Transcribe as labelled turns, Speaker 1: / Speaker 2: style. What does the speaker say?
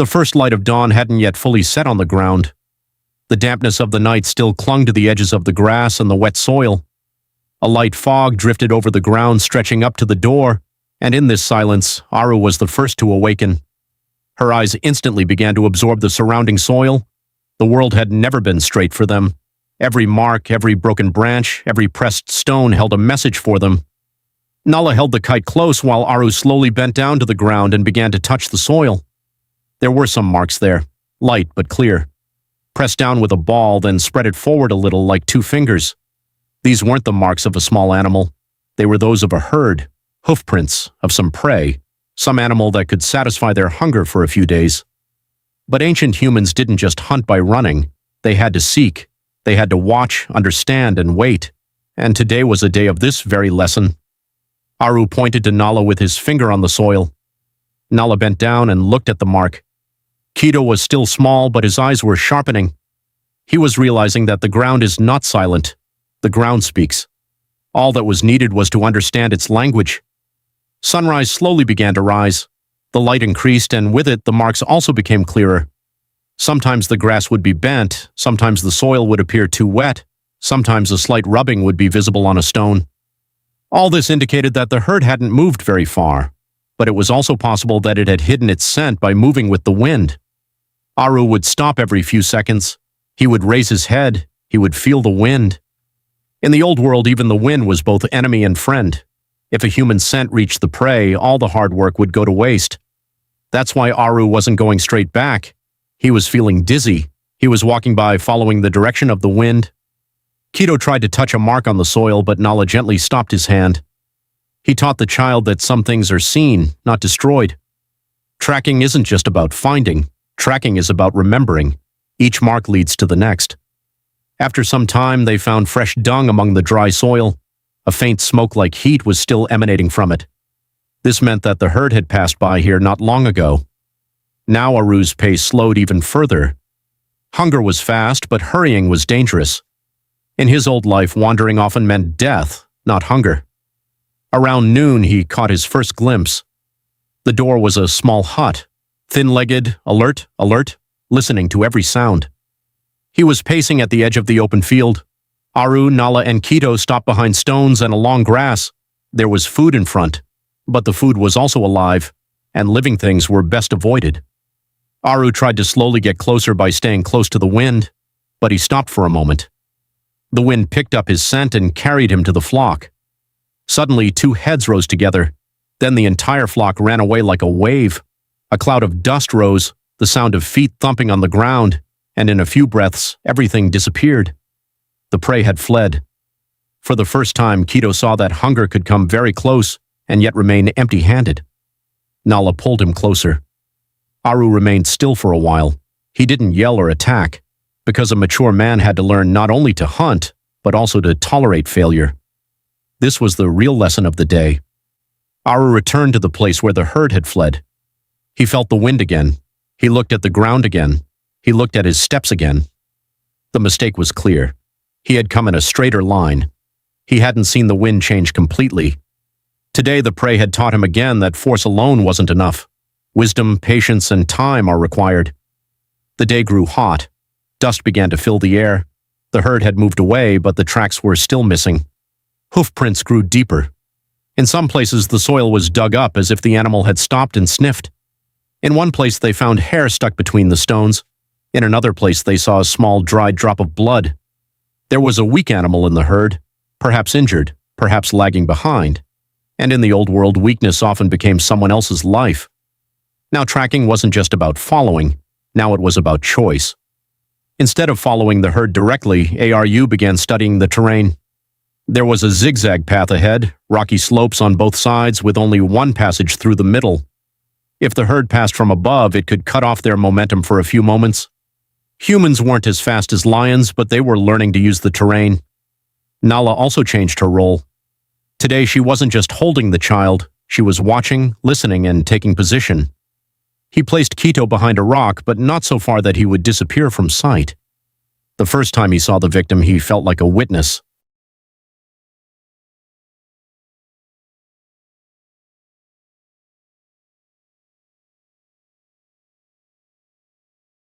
Speaker 1: The first light of dawn hadn't yet fully set on the ground. The dampness of the night still clung to the edges of the grass and the wet soil. A light fog drifted over the ground, stretching up to the door, and in this silence, Aru was the first to awaken. Her eyes instantly began to absorb the surrounding soil. The world had never been straight for them. Every mark, every broken branch, every pressed stone held a message for them. Nala held the kite close while Aru slowly bent down to the ground and began to touch the soil. There were some marks there, light but clear. Press down with a ball, then spread it forward a little like two fingers. These weren't the marks of a small animal. They were those of a herd, hoofprints of some prey, some animal that could satisfy their hunger for a few days. But ancient humans didn't just hunt by running. They had to seek. They had to watch, understand, and wait. And today was a day of this very lesson. Aru pointed to Nala with his finger on the soil. Nala bent down and looked at the mark. Keto was still small, but his eyes were sharpening. He was realizing that the ground is not silent. The ground speaks. All that was needed was to understand its language. Sunrise slowly began to rise. The light increased, and with it, the marks also became clearer. Sometimes the grass would be bent, sometimes the soil would appear too wet, sometimes a slight rubbing would be visible on a stone. All this indicated that the herd hadn't moved very far, but it was also possible that it had hidden its scent by moving with the wind. Aru would stop every few seconds. He would raise his head. He would feel the wind. In the old world, even the wind was both enemy and friend. If a human scent reached the prey, all the hard work would go to waste. That's why Aru wasn't going straight back. He was feeling dizzy. He was walking by, following the direction of the wind. Keto tried to touch a mark on the soil, but Nala gently stopped his hand. He taught the child that some things are seen, not destroyed. Tracking isn't just about finding. Tracking is about remembering. Each mark leads to the next. After some time, they found fresh dung among the dry soil. A faint smoke-like heat was still emanating from it. This meant that the herd had passed by here not long ago. Now Aru's pace slowed even further. Hunger was fast, but hurrying was dangerous. In his old life, wandering often meant death, not hunger. Around noon, he caught his first glimpse. The door was a small hut, thin-legged, alert, listening to every sound. He was pacing at the edge of the open field. Aru, Nala, and Keto stopped behind stones and along grass. There was food in front, but the food was also alive, and living things were best avoided. Aru tried to slowly get closer by staying close to the wind, but he stopped for a moment. The wind picked up his scent and carried him to the flock. Suddenly, two heads rose together. Then the entire flock ran away like a wave. A cloud of dust rose, the sound of feet thumping on the ground, and in a few breaths, everything disappeared. The prey had fled. For the first time, Keto saw that hunger could come very close and yet remain empty-handed. Nala pulled him closer. Aru remained still for a while. He didn't yell or attack, because a mature man had to learn not only to hunt, but also to tolerate failure. This was the real lesson of the day. Aru returned to the place where the herd had fled. He felt the wind again. He looked at the ground again. He looked at his steps again. The mistake was clear. He had come in a straighter line. He hadn't seen the wind change completely. Today the prey had taught him again that force alone wasn't enough. Wisdom, patience, and time are required. The day grew hot. Dust began to fill the air. The herd had moved away, but the tracks were still missing. Hoofprints grew deeper. In some places the soil was dug up as if the animal had stopped and sniffed. In one place they found hair stuck between the stones. In another place they saw a small dried drop of blood. There was a weak animal in the herd, perhaps injured, perhaps lagging behind. And in the old world, weakness often became someone else's life. Now tracking wasn't just about following, now it was about choice. Instead of following the herd directly, Aru began studying the terrain. There was a zigzag path ahead, rocky slopes on both sides with only one passage through the middle. If the herd passed from above, it could cut off their momentum for a few moments. Humans weren't as fast as lions, but they were learning to use the terrain. Nala also changed her role. Today she wasn't just holding the child, she was watching, listening, and taking position. He placed Keto behind a rock, but not so far that he would disappear from sight. The first time he saw the victim, he felt like a witness.